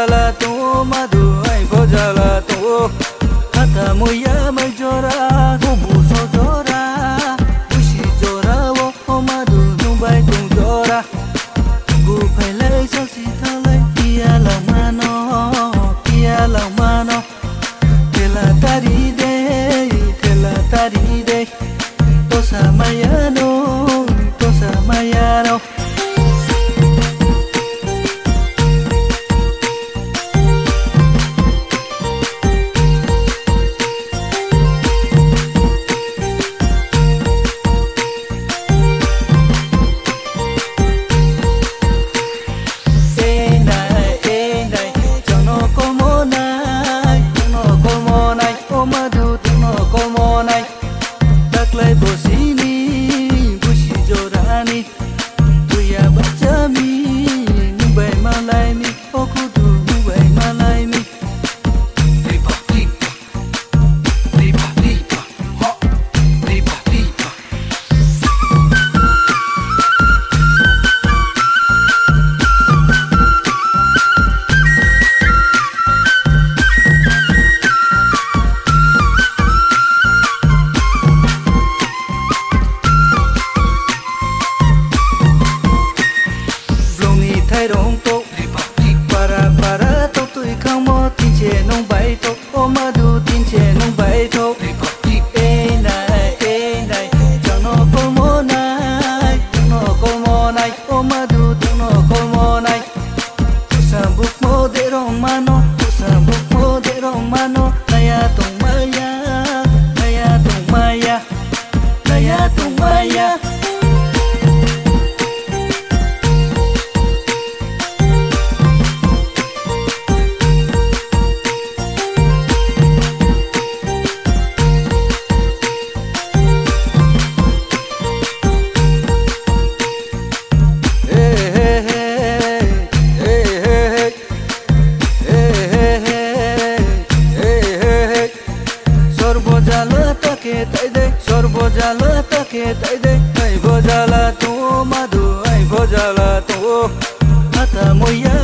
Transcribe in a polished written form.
भोजाला तो मधु आई भोजाला तो hata moya mai jora gobu so jora bushi jora wo madu nubai tung jora gu phai lai so si thalai kia lòng mano thela tari de to samayano Taklai bosini bushi jorani tuya bachami nubai malai mi okudu nubai malai mi lipa lipa lipa lipa ho lipa lipa thay rong to para to tui khang mo tin che nong bai to o ma du tin che nong bai to e nai cho no ko mo nai o ma du no ko mo nai sambuk mo de rong mano naya tong maya Sorbojala take tai de ai bojala to madu ai bojala to hata moya